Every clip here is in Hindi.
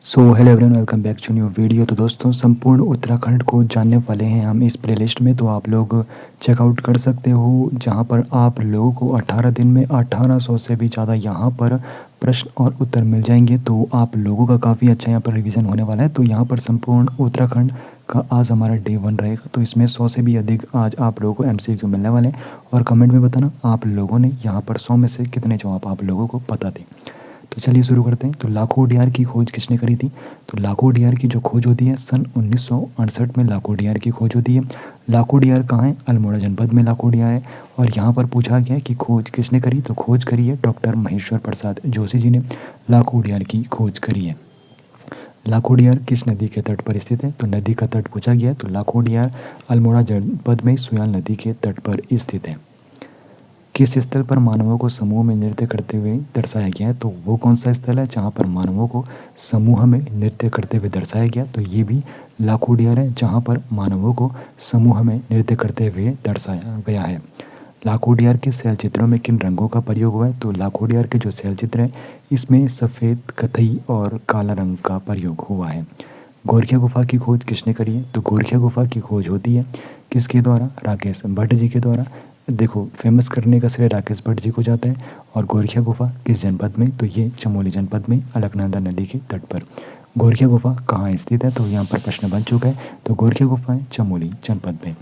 So hello everyone, welcome back to new video. तो दोस्तों, संपूर्ण उत्तराखंड को जानने वाले हैं हम इस प्लेलिस्ट में। तो आप लोग चेकआउट कर सकते हो, जहां पर आप लोगों को 18 दिन में 1800 से भी ज़्यादा यहां पर प्रश्न और उत्तर मिल जाएंगे। तो आप लोगों का काफ़ी अच्छा यहां पर रिवीजन होने वाला है। तो यहां पर संपूर्ण उत्तराखंड का आज हमारा डे 1 रहेगा। तो इसमें 100 से भी अधिक आज आप लोगों को MCQ मिलने वाले हैं। और कमेंट में बताना आप लोगों ने यहाँ पर 100 में से कितने जवाब आप लोगों को पता थे। तो चलिए शुरू करते हैं। तो लाखों डियार की खोज किसने करी थी? तो लाखों डियार की जो खोज होती है सन 1968 में लाखों डियार की खोज होती है। लाखों डियार कहाँ है? अल्मोड़ा जनपद में लाखों डियार है। और यहाँ पर पूछा गया है कि खोज किसने करी? तो खोज करी है डॉक्टर महेश्वर प्रसाद जोशी जी ने लाखों डियार की खोज करी है। लाखों डियार किस नदी के तट पर स्थित है? तो नदी का तट पूछा गया है। तो लाखों डियार अल्मोड़ा जनपद में सुयाल नदी के तट पर स्थित है। किस स्थल पर मानवों को समूह में नृत्य करते हुए दर्शाया गया है? तो वो कौन सा स्थल है जहाँ पर मानवों को समूह में नृत्य करते हुए दर्शाया गया? तो ये भी लाखों डियार है, जहाँ पर मानवों को समूह में नृत्य करते हुए दर्शाया गया है। लाखों डियार के शैल चित्रों में किन रंगों का प्रयोग हुआ है? तो लाखों डियार के जो शैल चित्र है इसमें सफ़ेद, कथई और काला रंग का प्रयोग हुआ है। गोरखिया गुफा की खोज किसने करी है? तो गोरखिया गुफा की खोज होती है किसके द्वारा? राकेश भट्ट जी के द्वारा। देखो, फेमस करने का श्रेय राकेश भट्ट जी को जाता है। और गोरखिया गुफा किस जनपद में? तो ये चमोली जनपद में अलकनंदा नदी के तट पर। गोरखिया गुफा कहाँ स्थित है? तो यहाँ पर प्रश्न बन चुका है। तो गोरखिया गुफा है चमोली जनपद में।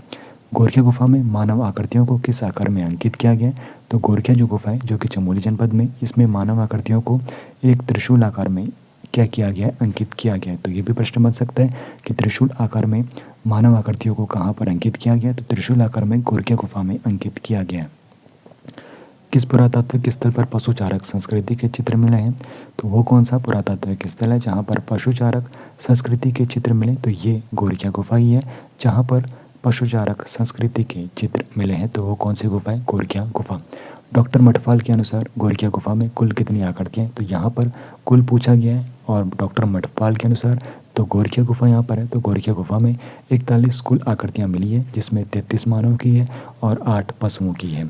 गोरखिया गुफा में मानव आकृतियों को किस आकार में अंकित किया गया है? तो गोरखिया जो गुफा है जो कि चमोली जनपद में, इसमें मानव आकृतियों को एक त्रिशूल आकार में क्या किया गया है? अंकित किया गया है। तो ये भी प्रश्न बन सकता है कि त्रिशूल आकार में मानव आकृतियों को कहाँ पर अंकित किया गया? तो त्रिशूल आकार में गोरखिया गुफा में अंकित किया गया है। किस पुरातात्विक स्थल पर पशुचारक संस्कृति के चित्र मिले हैं? तो वो कौन सा पुरातात्विक स्थल है जहाँ पर पशुचारक संस्कृति के चित्र मिले? तो ये गोरखिया गुफा ही है, जहाँ पर पशुचारक संस्कृति के चित्र मिले हैं। तो वो कौन सी गुफा है? गोरखिया गुफा। डॉक्टर मठपाल के अनुसार गोरखिया गुफा में कुल कितनी आकृतियाँ हैं? तो यहाँ पर कुल पूछा गया है। और डॉक्टर मठपाल के अनुसार तो गोरखिया गुफा यहाँ पर है। तो गोरखिया गुफा में 41 कुल आकृतियाँ मिली है, जिसमें 33 मानव की है और 8 पशुओं की है।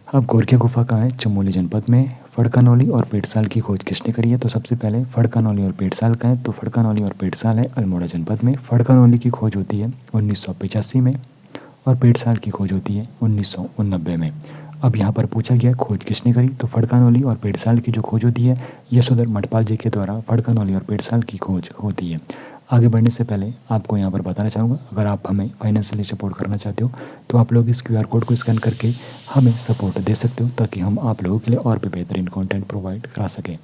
अब गोरखिया गुफा कहाँ है? चमोली जनपद में। फड़कानौली और पेटसाल की खोज किसने करी है? तो सबसे पहले फड़कानौली और पेटसाल का है। तो फड़कानौली और पेटसाल है अल्मोड़ा जनपद में। फड़कानौली की खोज होती है 1985 में और पेटसाल की खोज होती है 1989 में। अब यहाँ पर पूछा गया खोज किसने करी? तो फड़कानौली और पेटसाल की जो खोज होती है यशोधर मठपाल जी के द्वारा फड़कानौली और पेटसाल की खोज होती है। आगे बढ़ने से पहले आपको यहाँ पर बताना चाहूँगा, अगर आप हमें फाइनेंशियली सपोर्ट करना चाहते हो तो आप लोग इस QR कोड को स्कैन करके हमें सपोर्ट दे सकते हो, ताकि हम आप लोगों के लिए और भी बेहतरीन कंटेंट प्रोवाइड करा सकें।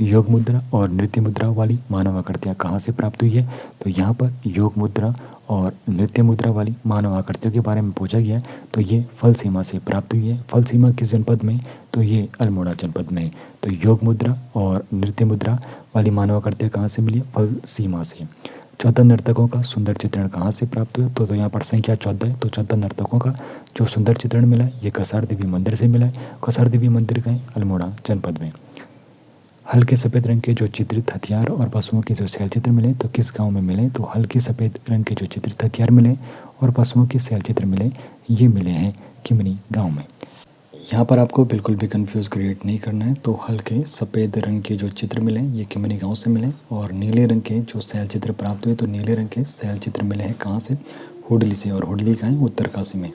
योग मुद्रा और नृत्य मुद्रा वाली मानव आकृतियाँ कहाँ से प्राप्त हुई है? तो यहाँ पर योग मुद्रा और नृत्य मुद्रा वाली मानव आकृतियों के बारे में पूछा गया है। तो ये फल सीमा से प्राप्त हुई है। फल सीमा किस जनपद में? तो ये अल्मोड़ा जनपद में है। तो योग मुद्रा और नृत्य मुद्रा वाली मानव आकृतियाँ कहाँ से मिली है? फल सीमा से। 14 नर्तकों का सुंदर चित्रण कहाँ से प्राप्त हुआ? तो यहाँ पर संख्या 14 है। तो 14 नर्तकों का जो सुंदर चित्रण मिला है ये कसार देवी मंदिर से मिला है। कसार देवी मंदिर का है अल्मोड़ा जनपद में। हल्के सफ़ेद रंग के जो चित्रित हथियार और पशुओं के जो शैल चित्र मिले तो किस गांव में मिले? तो हल्के सफ़ेद रंग के जो चित्रित हथियार मिले और पशुओं के शैल चित्र मिले, ये मिले हैं किमनी गांव में। यहाँ पर आपको बिल्कुल भी कंफ्यूज क्रिएट नहीं करना है। तो हल्के सफ़ेद रंग के जो चित्र मिले ये किमनी गांव से मिले। और नीले रंग के जो शैल चित्र प्राप्त हुए तो नीले रंग के शैल चित्र मिले हैं कहाँ से? हुडली से। और हुडली का है उत्तरकाशी में।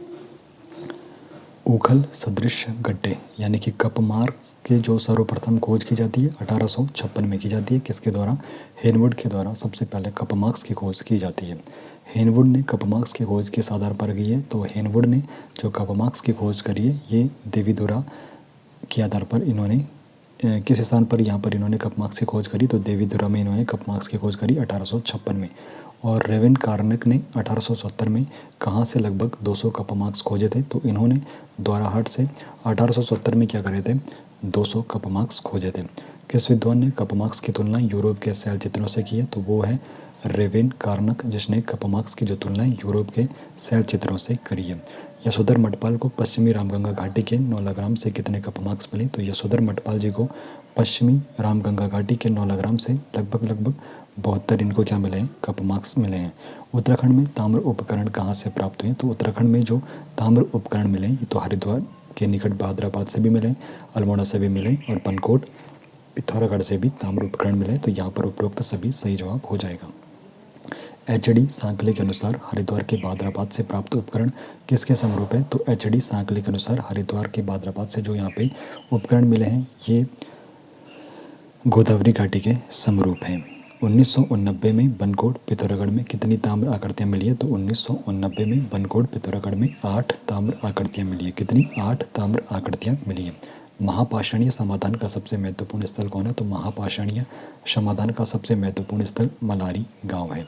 उखल सदृश गड्ढे यानी कि कप मार्क्स के जो सर्वप्रथम खोज की जाती है 1856 में की जाती है। किसके द्वारा? हेनवुड के द्वारा सबसे पहले कप मार्क्स की खोज की जाती है। हेनवुड ने कप मार्क्स की खोज किस आधार पर की है? तो हेनवुड ने जो कप मार्क्स की खोज करी है ये देवीधुरा के आधार पर इन्होंने किस स्थान पर यहाँ पर इन्होंने कप मार्क्स की खोज करी? तो देवीधुरा में इन्होंने कप मार्क्स की खोज करी 1856 में। और रेवेन कार्नक ने 1870 में कहाँ से लगभग 200 कप मार्क्स खोजे थे? तो इन्होंने द्वाराहाट से 1870 में क्या करे थे? 200 कप मार्क्स खोजे थे। किस विद्वान ने कप मार्क्स की तुलना यूरोप के शैल चित्रों से की है? तो वो है रेवेन कार्नक, जिसने कप मार्क्स की जो तुलना यूरोप के शैल चित्रों से करी है। यशोधर मठपाल को पश्चिमी रामगंगा घाटी के नौलाग्राम से कितने कप मार्क्स मिले? तो यशोधर मठपाल जी को पश्चिमी रामगंगा घाटी के नौलाग्राम से लगभग 72 इनको क्या मिले हैं? कप मार्क्स मिले हैं। उत्तराखंड में ताम्र उपकरण कहाँ से प्राप्त हुए? तो उत्तराखंड में जो ताम्र उपकरण मिले ये तो हरिद्वार के निकट बहादुराबाद से भी मिले, अल्मोड़ा से भी मिले और पनकोट पिथौरागढ़ से भी ताम्र उपकरण मिले, तो यहाँ पर उपरोक्त सभी सही जवाब हो जाएगा। एच.डी. सांकले के अनुसार हरिद्वार के भाद्राबाद से प्राप्त उपकरण किसके समरूप है? तो एच.डी. सांकले के अनुसार हरिद्वार के भाद्राबाद से जो यहाँ पे उपकरण मिले हैं ये गोदावरी घाटी के समरूप हैं। 1989 में बनकोट पिथौरागढ़ में कितनी ताम्र आकृतियाँ मिली है? तो 1989 में बनकोट पिथौरागढ़ में 8 ताम्र आकृतियाँ मिली है। कितनी? 8 ताम्र आकृतियाँ मिली है। महापाषाणीय समाधान का सबसे महत्वपूर्ण स्थल कौन है? तो महापाषाणीय समाधान का सबसे महत्वपूर्ण स्थल मलारी गांव है।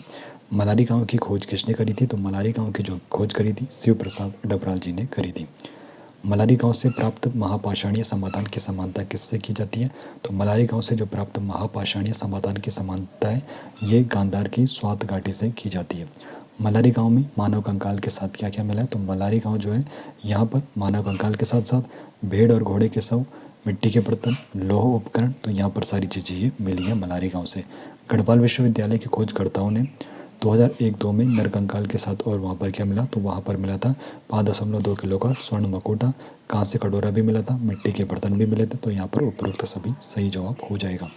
मलारी गांव की खोज किसने करी थी? तो मलारी गांव की जो खोज करी थी शिव प्रसाद डबराल जी ने करी थी। मलारी गांव से प्राप्त महापाषाणीय समाधान की समानता किससे की जाती है? तो मलारी गांव से जो प्राप्त महापाषाणीय समाधान की समानता है ये गांधार की स्वात घाटी से की जाती है। मलारी गांव में मानव कंकाल के साथ क्या क्या मिला है? तो मलारी गांव जो है यहाँ पर मानव कंकाल के साथ साथ भेड़ और घोड़े के शव, मिट्टी के बर्तन, लोह उपकरण, तो यहाँ पर सारी चीज़ें ये मिली है मलारी गांव से। गढ़वाल विश्वविद्यालय के खोजकर्ताओं ने 2001-2 में नरकंकाल के साथ और वहाँ पर क्या मिला? तो वहाँ पर मिला था 5.2 किलो का स्वर्ण मकोटा, कांस्य कटोरा भी मिला था, मिट्टी के बर्तन भी मिले थे, तो यहाँ पर उपरोक्त सभी सही जवाब हो जाएगा।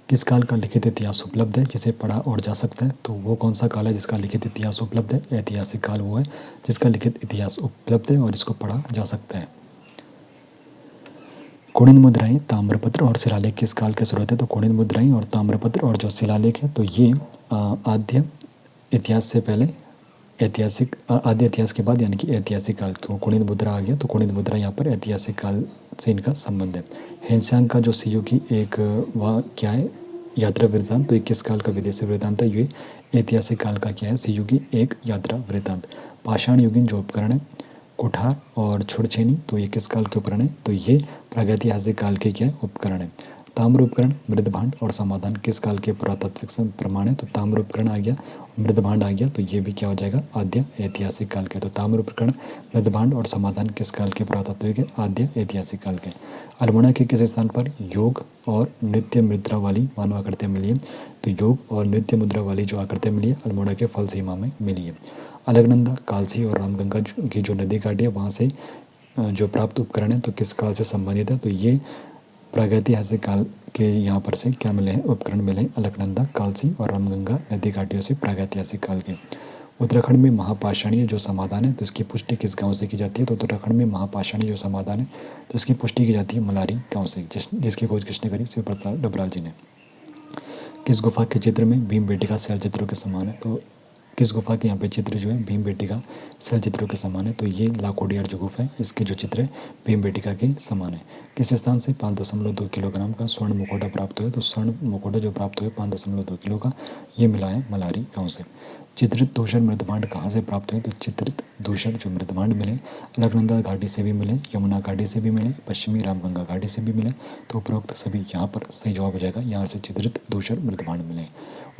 किस काल का लिखित इतिहास उपलब्ध है जिसे पढ़ा और जा सकता है? तो वो कौन सा काल है जिसका लिखित इतिहास उपलब्ध है? ऐतिहासिक काल वो है जिसका लिखित इतिहास उपलब्ध है और इसको पढ़ा जा सकता है। कुणिन मुद्राएं, ताम्रपत्र और शिलालेख किस काल के स्रोत है? तो कुणिन मुद्राएं और ताम्रपत्र और जो शिलालेख है तो ये आद्य इतिहास से पहले ऐतिहासिक आद्य इतिहास के बाद यानी कि ऐतिहासिक काल क्यों कुणिन मुद्रा आ गया? तो कुणिन मुद्रा यहाँ पर ऐतिहासिक काल से इनका संबंध है। हेनसांग का जो सिजुकी एक वह क्या है यात्रा वृत्तांत, तो 21 काल का विदेशी वृत्तांत है। ये ऐतिहासिक काल का क्या है? सिजुकी एक यात्रा वृत्तांत। पाषाण युगीन जो उपकरण है कुठार और छुड़छेनी, तो ये किस काल के उपकरण है? तो ये प्रागैतिहासिक काल के क्या है उपकरण है। ताम्र उपकरण, मृदभांड और समाधान किस काल के पुरातात्विक प्रमाण है? तो ताम्र उपकरण आ गया, मृदभांड आ गया, तो ये भी क्या हो जाएगा? आद्य ऐतिहासिक काल के। तो ताम्र उपकरण, मृदभांड और समाधान किस काल के पुरातात्विक है? आद्य ऐतिहासिक काल के। अल्मोड़ा के किस स्थान पर योग और नृत्य मुद्रा वाली मानव आकृतियाँ मिली है? तो योग और नृत्य मुद्रा वाली जो आकृतियाँ मिली है अल्मोड़ा के फल सीमा में मिली है। अलकनंदा, कालसी और रामगंगा की जो नदी घाटी है वहाँ से जो प्राप्त उपकरण है तो किस काल से संबंधित है? तो ये प्रागैतिहासिक काल के यहाँ पर से क्या मिले हैं? उपकरण मिले हैं अलकनंदा, कालसी और रामगंगा नदी घाटियों से प्रागैतिहासिक काल के। उत्तराखंड में महापाषाणीय जो समाधान है तो इसकी पुष्टि किस गांव से की जाती है? तो उत्तराखंड में महापाषाणीय जो समाधान है तो इसकी पुष्टि की जाती है मलारी गांव से, जिसकी खोज किसने करी? शिव प्रसाद डबराल जी ने। किस गुफा के चित्र में भीम बेटिका शैल चित्रों के समान है? तो किस गुफा के यहाँ पे चित्र जो है भीम बेटिका शैल चित्रों के समान है? तो ये लाकोडियार जो गुफा है इसके जो चित्र है भीम बेटिका के समान है। किस स्थान से 5.2 किलोग्राम का स्वर्ण मुखौटा प्राप्त हुआ? तो स्वर्ण मुखौटा जो प्राप्त हुआ 5.2 किलो का ये मिला है मलारी गाँव से। चित्रित धूसर मृदभांड कहाँ से प्राप्त हुए? तो चित्रित धूसर जो मृदभांड मिले अलकनंदा घाटी से भी मिले, यमुना घाटी से भी मिले, पश्चिमी रामगंगा घाटी से भी मिले, तो उपरोक्त सभी यहाँ पर सही जवाब हो जाएगा। यहाँ से चित्रित धूसर मृदभांड मिले।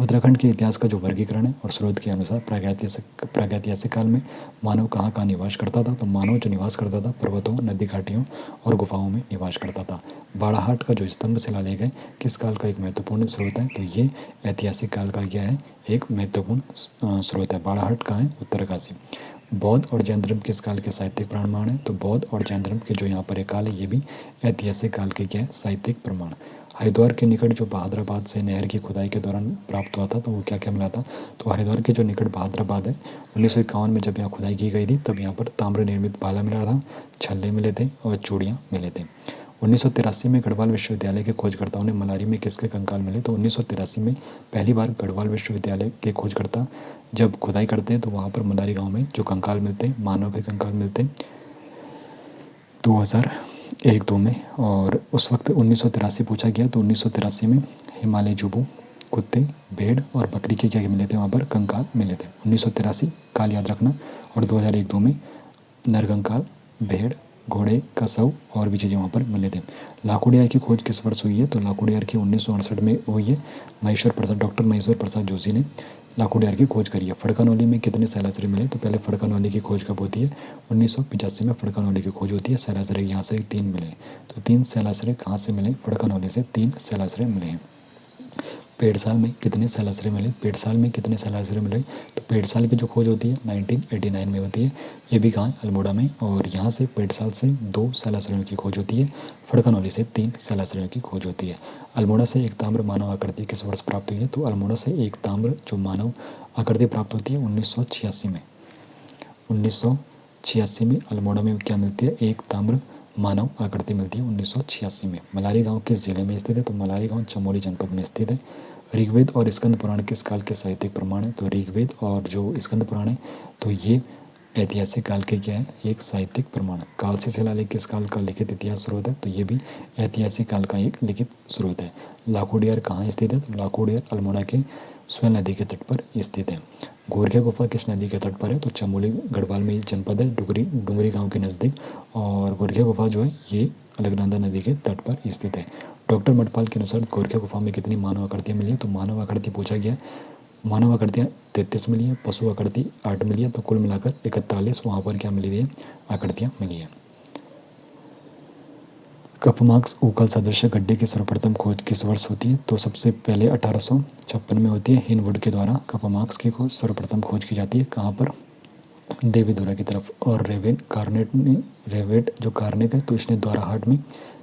उत्तराखंड के इतिहास का जो वर्गीकरण है और स्रोत के अनुसार प्रागैतिहासिक काल में मानव कहाँ कहाँ निवास करता था? तो मानव जो निवास करता था पर्वतों, नदी घाटियों और गुफाओं में निवास करता था। बाड़ाहाट का जो स्तंभ शिलालेख है किस काल का एक महत्वपूर्ण स्रोत है? तो ये ऐतिहासिक काल का क्या है? एक महत्वपूर्ण स्रोत है। बाड़ाहाट कहाँ है? उत्तरकाशी। बौद्ध और जैन धर्म किस काल के साहित्यिक प्रमाण है? तो बौद्ध और जैन धर्म के जो यहाँ पर एक काल है ये भी ऐतिहासिक काल के क्या है? साहित्यिक प्रमाण। हरिद्वार के निकट जो बहादराबाद से नहर की खुदाई के दौरान प्राप्त हुआ था तो वो क्या क्या मिला था? तो हरिद्वार के जो निकट बहादराबाद है 1951 में जब यहाँ खुदाई की गई थी तब यहाँ पर ताम्र निर्मित भाला मिला था, छल्ले मिले थे और चूड़ियाँ मिले थे। 1983 में गढ़वाल विश्वविद्यालय के खोजकर्ताओं ने मलारी में किसके कंकाल मिले? तो 1983 में पहली बार गढ़वाल विश्वविद्यालय के खोजकर्ता जब खुदाई करते हैं तो वहाँ पर मलारी गाँव में जो कंकाल मिलते हैं मानव के कंकाल मिलते हैं 2001-2 में। और उस वक्त 1983 पूछा गया तो 1983 में हिमालय जुबू, कुत्ते, भेड़ और बकरी के क्या मिले थे? वहाँ पर कंकाल मिले थे। 1983 काल याद रखना। और 2001-2 में नरकंकाल, भेड़, घोड़े का शव और भी चीज़ें वहाँ पर मिले थे। लाखोडियार की खोज किस वर्ष हुई है? तो लाखोडियार की 1968 में हुई है। डॉक्टर महेश्वर प्रसाद जोशी ने लाखोडियार की खोज करी है। फड़कानौली में कितने शैलाश्रय मिले? तो पहले फड़कानौली की खोज कब होती है? 1985 में फड़कानौली की खोज होती है। शैलाश्रय यहाँ से 3 मिले, तो 3 शैलाश्रय कहाँ से मिले? फड़कानौली से 3 शैलाश्रय मिले हैं। पेड़साल में कितने शैलाश्रय मिले, पेड़साल में कितने शैलाश्रय मिले। तो पेड़साल की जो खोज होती है 1989 में होती है। ये भी कहाँ, अल्मोड़ा में। और यहाँ से पेड़साल से 2 शैलाश्रयों की खोज होती है, फड़कनौली से 3 शैलाश्रयों की खोज होती है। अल्मोड़ा से एक ताम्र मानव आकृति किस वर्ष प्राप्त हुई है। तो अल्मोड़ा से एक ताम्र जो मानव आकृति प्राप्त होती है 1986 में। 1986 में अल्मोड़ा में क्या मिलती है, एक ताम्र मानव आकृति मिलती है 1986 में। मलारी गांव किस जिले में स्थित है। तो मलारी गांव चमोली जनपद में स्थित है। ऋग्वेद और स्कंद पुराण किस काल के साहित्यिक प्रमाण है। तो ऋग्वेद और जो स्कंद पुराण है तो ये ऐतिहासिक काल के क्या है, एक साहित्यिक प्रमाण। कालसी शिलालेख किस काल का लिखित इतिहास स्रोत है। तो ये भी ऐतिहासिक काल का एक लिखित स्रोत है। लाखोडियार कहाँ स्थित है। तो लाखोडियार अल्मोड़ा के स्वयं नदी के तट पर स्थित है। गोरखिया गुफा किस नदी के तट पर है। तो चमोली गढ़वाल में जनपद है, डुंगरी गांव के नज़दीक। और गोरखिया गुफा जो है ये अलकनंदा नदी के तट पर स्थित है। डॉक्टर मटपाल के अनुसार गोरखिया गुफा में कितनी मानव आकृतियाँ मिली है। तो मानव आकृति पूछा गया, मानव आकृतियाँ 33 मिली है, पशु आकृति 8 मिली है। तो कुल मिलाकर 41 वहाँ पर क्या मिली है, आकृतियाँ मिली है। कपमार्क्स उकल सदृश गड्ढे की सर्वप्रथम खोज किस वर्ष होती है। तो सबसे पहले 1856 में होती है। हिनवुड के द्वारा कपमार्क्स की खोज सर्वप्रथम खोज की जाती है, कहाँ पर, देवीधुरा की तरफ। और रेवेट जो कार्नेट है तो इसने द्वाराहाट में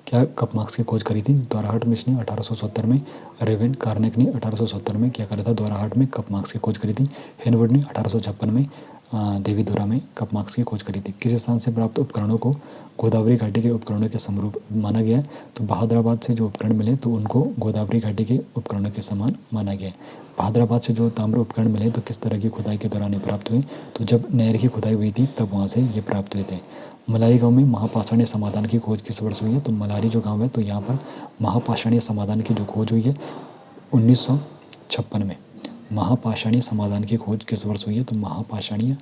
क्या कपमार्क्स की खोज करी थी। द्वाराहाट में इसने 1870 में, रेवेन कार्नेक ने 1870 में क्या करा था, द्वाराहाट में कपमार्क्स की खोज करी थी। हिनवुड ने 1856 में देवीधुरा में कपमार्क्स की खोज करी थी। किस स्थान से प्राप्त उपकरणों को गोदावरी घाटी के उपकरणों के समरूप माना गया है। तो बहादुराबाद से जो उपकरण मिले तो उनको गोदावरी घाटी के उपकरणों के समान माना गया है। बहादुराबाद से जो ताम्र उपकरण मिले तो किस तरह की खुदाई के दौरान ये प्राप्त हुए। तो जब नहर की खुदाई हुई थी तब वहाँ से ये प्राप्त हुए थे। मलारी गांव में महापाषाणीय समाधान की खोज किस वर्ष हुई है। तो मलारी जो गांव है तो यहाँ पर महापाषाणीय समाधान की जो खोज हुई है 1956 में। महापाषाणीय समाधान की खोज किस वर्ष हुई है। तो महापाषाणीय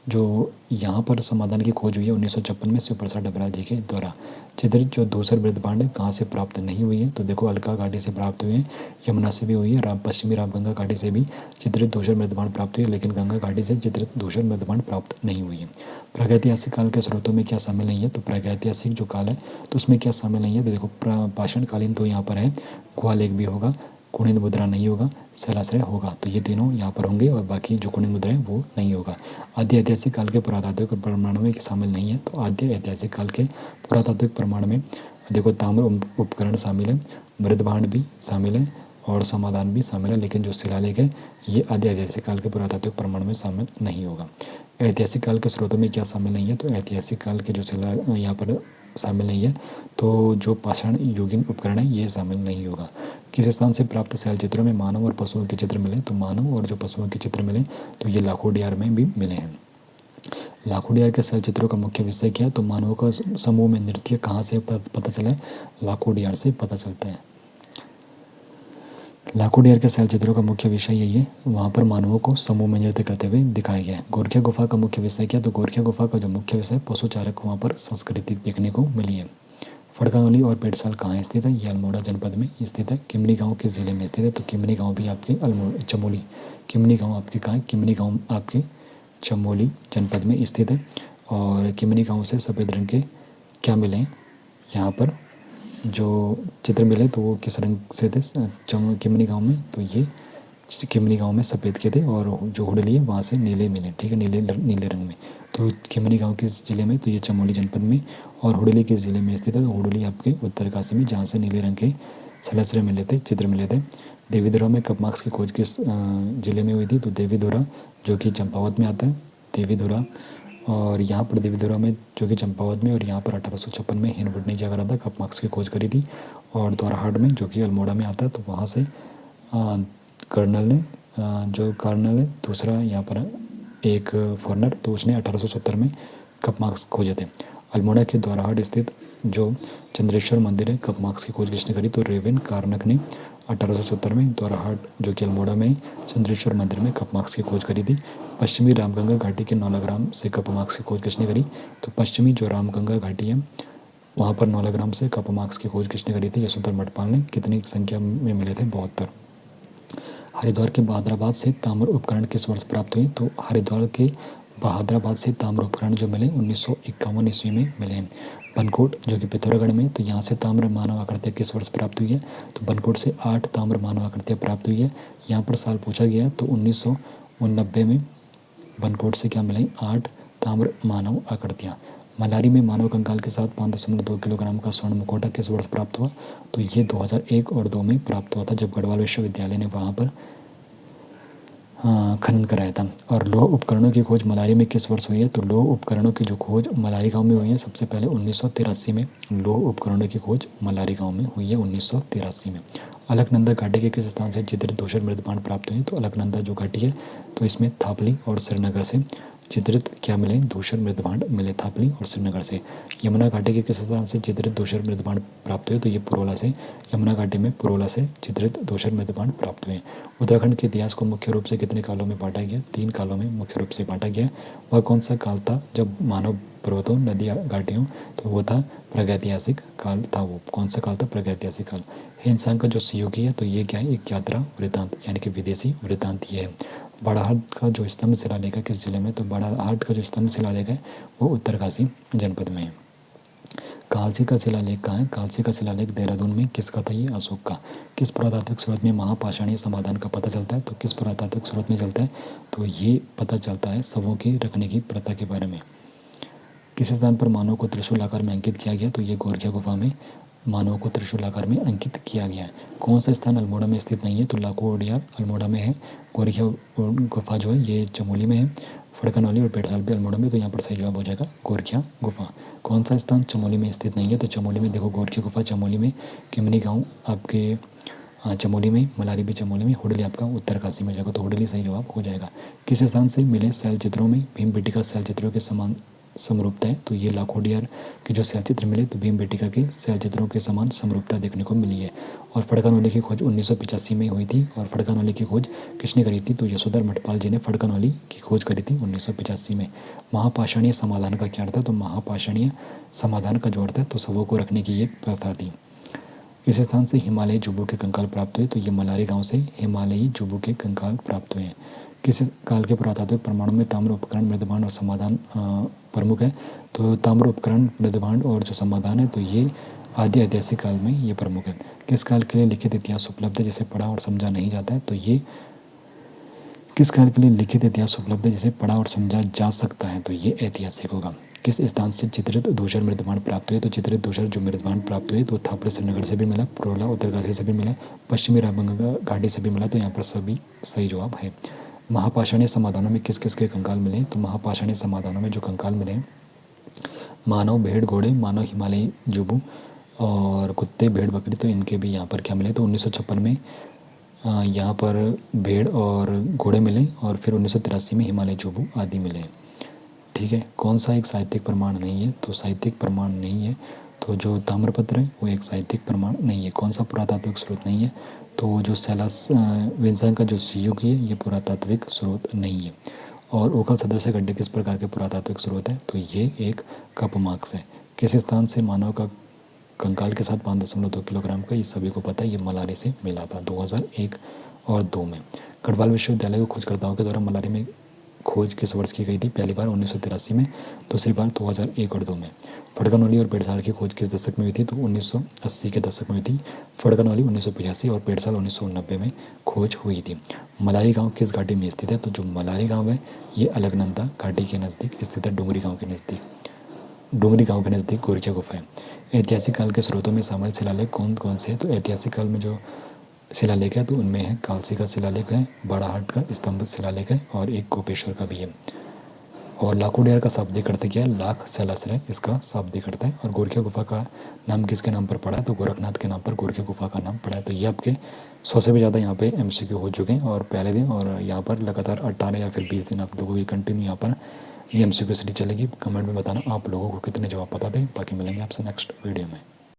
जो यहाँ पर समाधान की खोज हुई है 1956 में शिव प्रसाद डबराल जी के द्वारा। चित्रित जो दूसरे मृदभांड कहाँ से प्राप्त नहीं हुई है। तो देखो अलका घाटी से प्राप्त हुए हैं, यमुना से भी हुई है, पश्चिमी रामगंगा घाटी से भी चित्रित दूसरे मृदभांड प्राप्त हुई है, लेकिन गंगा घाटी से चित्रित दूसरे मृदभांड प्राप्त नहीं हुई है। प्रागैतिहासिक काल के स्रोतों में क्या शामिल नहीं है। तो प्रागैतिहासिक जो काल है तो उसमें क्या शामिल नहीं है। तो देखो पाषाणकालीन तो यहाँ पर है, गुहा लेख भी होगा, कुणित मुद्रा नहीं होगा, शैलाश्रय होगा। तो ये तीनों यहाँ पर होंगे और बाकी जो कुणित मुद्रा है वो नहीं होगा। आद्य ऐतिहासिक काल के पुरातात्विक प्रमाण में शामिल नहीं है। तो आद्य ऐतिहासिक काल के पुरातात्विक प्रमाण में देखो ताम्र उपकरण शामिल है, मृदभांड भी शामिल है और समाधान भी शामिल है, लेकिन जो शिलालेख है ये आद्य ऐतिहासिक काल के पुरातात्विक प्रमाण में शामिल नहीं होगा। ऐतिहासिक काल के स्रोतों में क्या शामिल नहीं है। तो ऐतिहासिक काल के जो शिला यहाँ पर शामिल नहीं है, तो जो पाषाण युगीन उपकरण है ये शामिल नहीं होगा। किस स्थान से प्राप्त शैल चित्रों में मानव और पशुओं के चित्र मिले। तो मानव और जो पशुओं के चित्र मिले तो ये लाखोडियार में भी मिले हैं। लाखोडियार के शैल चित्रों का मुख्य विषय क्या है। तो मानवों का समूह में नृत्य कहाँ से पता चला है, लाखोडियार से पता चलता है। लाखोडियार के शैल चित्रों का मुख्य विषय यही है, वहाँ पर मानवों को समूह में नृत्य करते हुए दिखाया गया है। गोरखिया गुफा का मुख्य विषय क्या। तो गोरखिया गुफा का जो मुख्य विषय पशुचारक वहाँ पर संस्कृति देखने को मिली है। फड़कनौली और पेड़साल कहाँ स्थित है, ये अल्मोड़ा जनपद में स्थित है। किमनी गांव किस जिले में स्थित है। तो किमनी गांव भी आपके चमोली, किमनी गांव आपके कहाँ है, किमनी गांव आपके चमोली जनपद में स्थित है। और किमनी गांव से सफ़ेद रंग के क्या मिले यहाँ पर जो चित्र मिले तो वो किस रंग से थे किमनी गाँव में। तो ये किमनी गांव में सफ़ेद के थे और जो हुडली है वहाँ से नीले मिले, ठीक है, नीले रंग में। तो किमनी गांव किस जिले में, तो ये चमोली जनपद में। और हुडली किस जिले में स्थित है। तो हुडली आपके उत्तरकाशी में, जहाँ से नीले रंग के शैलाश्रय मिले थे, चित्र मिले थे। देवीधुरा में कपमार्क्स की खोज किस जिले में हुई थी। तो देवीधुरा जो कि चंपावत में आता है, देवीधुरा। और यहाँ पर देवीधुरा में जो कि चंपावत में, और यहाँ पर 1856 में हिनवुड ने क्या करा था, कपमार्क्स की खोज करी थी। और द्वाराहाट में जो कि अल्मोड़ा में आता है, तो वहाँ से कर्नल ने जो कर्नल है दूसरा यहाँ पर एक फॉरनर, तो उसने 1870 में कपमार्क्स खोजे थे। अल्मोड़ा के द्वाराहाट स्थित जो चंद्रेश्वर मंदिर है, कपमार्क्स की खोज किसने करी। तो रेवेन कार्नक ने 1870 में द्वाराहाट जो कि अल्मोड़ा में चंद्रेश्वर मंदिर में कपमार्क्स की खोज करी थी। पश्चिमी रामगंगा घाटी के नौलाग्राम से कपमार्क्स की खोज किसने करी। तो पश्चिमी जो रामगंगा घाटी है वहाँ पर नौलाग्राम से कपमार्क्स की खोज किसने करी थी, यशवंत मटपाल ने। कितनी संख्या में मिले थे, 72। हरिद्वार के बहादुराबाद से ताम्र उपकरण किस वर्ष प्राप्त हुए। तो हरिद्वार के बहादुराबाद से ताम्र उपकरण जो मिले 1951 ईस्वी में मिले हैं। बनकोट जो कि पिथौरागढ़ में, तो यहाँ से ताम्र मानव आकृतियाँ किस वर्ष प्राप्त हुई है, तो बनकोट से 8 ताम्र मानव आकृतियाँ प्राप्त हुई है। यहाँ पर साल पूछा गया तो 1989 में बनकोट से क्या मिले, 8 ताम्र मानव आकृतियाँ। मलारी में मानव कंकाल के साथ 5.2 किलोग्राम का स्वर्ण मुखौटा किस वर्ष प्राप्त हुआ, तो ये 2001 और 2 में प्राप्त हुआ था, जब गढ़वाल विश्वविद्यालय ने वहाँ पर खनन कराया था। और लौह उपकरणों की खोज मलारी में किस वर्ष हुई है, तो लौह उपकरणों की जो खोज मलारी गांव में हुई है सबसे पहले 1983 में लौह उपकरणों की खोज मलारी गांव में हुई है 1983 में। अलकनंदा घाटी के किस स्थान से चित्रित धूसर मृदपांड प्राप्त हुए, तो अलकनंदा जो घाटी है तो इसमें थापली और श्रीनगर से चित्रित क्या मिले, धूसर मृदपांड मिले थापली और श्रीनगर से। यमुना घाटी के किस स्थान से चित्रित धूसर मृदपांड प्राप्त हुए, तो ये पुरोला से, यमुना घाटी में पुरोला से चित्रित धूसर मृदपांड प्राप्त हुए। उत्तराखंड के इतिहास को मुख्य रूप से कितने कालों में बांटा गया, 3 कालों में मुख्य रूप से बांटा गया। वह कौन सा काल था जब मानव पर्वतों, नदी, घाटियों, तो वो था प्रागैतिहासिक काल था। वो कौन सा काल था, प्रागैतिहासिक काल। इंसान का जो सहयोगी है तो ये क्या है, एक यात्रा वृत्तांत यानी कि विदेशी वृत्तांत ये है। बाड़ाहाट का जो स्तंभ शिलालेख है किस जिले में, तो बाड़ाहाट का जो स्तंभ शिलालेख है वो उत्तरकाशी जनपद में है। कालसी का शिलालेख कहाँ है, कालसी का शिलालेख देहरादून में। किसका था, ये अशोक का। किस पुरातात्विक स्रोत में महापाषाणीय समाधान का पता चलता है, तो किस पुरातात्विक स्रोत में चलता है, तो ये पता चलता है शवों की रखने की प्रथा के बारे में। किस स्थान पर मानव को त्रिशूल आकार में अंकित किया गया, तो ये गोरखिया गुफा में मानव को त्रिशूल आकार में अंकित किया गया है। कौन सा स्थान अल्मोड़ा में स्थित नहीं है, तो लाखोडियार अल्मोड़ा में है। गोरखिया गुफा जो है ये चमोली में है। फड़कनौली और पेड़साल भी अल्मोड़ा में, तो यहाँ पर सही जवाब हो जाएगा गोरखिया गुफा। कौन सा स्थान चमोली में स्थित नहीं है, तो चमोली में देखो गोरखिया गुफा चमोली में, किमनी गाँव आपके चमोली में, मलारी भी चमोली में, हुडली आपका उत्तरकाशी में जाएगा, तो हुडली सही जवाब हो जाएगा। किस स्थान से मिले शैल चित्रों में भीमबेटिका शैल चित्रों के समान समरूपता है, तो ये लाखोडियार के जो शैल चित्र मिले तो भीमबेटिका के शैल चित्रों के समान समरूपता देखने को मिली है। और फड़कनौली की खोज 1985 में हुई थी। और फड़कनौली की खोज किसने करी थी, तो यशोधर मठपाल जी ने फड़कनौली की खोज करी थी 1985 में। महापाषाणीय समाधान का क्या अर्थ है, तो महापाषाणीय समाधान का जो अर्थ है तो शवों को रखने की एक प्रथा थी। किस स्थान से हिमालयी जुब्बू के कंकाल प्राप्त हुए, तो ये मलारी गांव से हिमालयी जुब्बू के कंकाल प्राप्त हुए हैं। किस काल के पुरातात्विक प्रमाणों में ताम्र उपकरण, मृदभांड और समाधान प्रमुख है, तो ताम्र उपकरण, मृदभांड और जो समाधान है तो ये आदि ऐतिहासिक काल में ये प्रमुख है। किस काल के लिए लिखित इतिहास उपलब्ध है जिसे पढ़ा और समझा नहीं जाता है, तो ये किस काल के लिए लिखित इतिहास उपलब्ध है जिसे पढ़ा और समझा जा सकता है, तो ये ऐतिहासिक होगा। किस स्थान से चित्रित धूसर मृदभांड प्राप्त हुए, तो चित्रित धूसर जो मृदभांड प्राप्त हुए तो थापड़े श्रीनगर से भी मिला, पुरोला उत्तरकाशी से भी मिला, पश्चिमी रामगंगा घाटी से भी मिला, तो यहाँ पर सभी सही जवाब है। महापाषाणीय समाधानों में किस किस के कंकाल मिले, तो महापाषाणीय समाधानों में जो कंकाल मिले मानव, भेड़, घोड़े, मानव हिमालयी जुब्बू और कुत्ते, भेड़, बकरी, तो इनके भी यहाँ पर क्या मिले, तो 1956 में यहाँ पर भेड़ और घोड़े मिले और फिर 1983 में हिमालयी जुब्बू आदि मिले। ठीक है, कौन सा एक साहित्यिक प्रमाण नहीं है, तो साहित्यिक प्रमाण नहीं है, तो जो ताम्रपत्र है वो एक साहित्यिक प्रमाण नहीं है। कौन सा पुरातात्विक स्रोत नहीं है, तो जो सैलास विंसन का जो सहयोगी है ये पुरातात्विक स्रोत नहीं है। और ओखल सदस्य गड्ढे किस प्रकार के पुरातात्विक स्रोत है, तो ये एक कपमार्क्स है। किस स्थान से मानव का कंकाल के साथ 5.2 किलोग्राम का, ये सभी को पता है, ये मलारी से मिला था 2001 और 2 में। गढ़वाल विश्वविद्यालय को खोजकर्ताओं के द्वारा मलारी में खोज किस वर्ष की गई थी, पहली बार 1983 में, दूसरी बार 2001 और 2 में। फड़कनौली और पेड़साल की खोज किस दशक में हुई थी, तो 1980 के दशक में हुई थी। फड़कनौली 1985 और पेड़साल 1990 में खोज हुई थी। मलारी गांव किस घाटी में स्थित है, तो जो मलारी गांव है ये अलकनंदा घाटी के नज़दीक स्थित है, डुंगरी गांव के नज़दीक गोरखिया गुफा है। ऐतिहासिक काल के स्रोतों में शामिल शिलालेख कौन कौन से हैं, तो ऐतिहासिक काल में जो शिलालेख है तो उनमें है कालसी का शिलालेख है, बाड़ाहाट का स्तंभ शिलालेख है और एक गोपेश्वर का भी है। और लाखोडियार का शाब्दिक अर्थ क्या है, लाख शैलाश्रय इसका शाब्दिक अर्थ है। और गोरखिया गुफा का नाम किसके नाम पर पड़ा है, तो गोरखनाथ के नाम पर गोरखिया गुफा का नाम पड़ा है। तो ये आपके 100 से भी ज़्यादा यहाँ पे MCQ हो चुके हैं और पहले दिन और यहाँ पर लगातार 18 या फिर 20 दिन आप लोगों की कंटिन्यू यहाँ पर ये MCQ सीरीज चलेगी। कमेंट में बताना आप लोगों को कितने जवाब पता थे। बाकी मिलेंगे आपसे नेक्स्ट वीडियो में।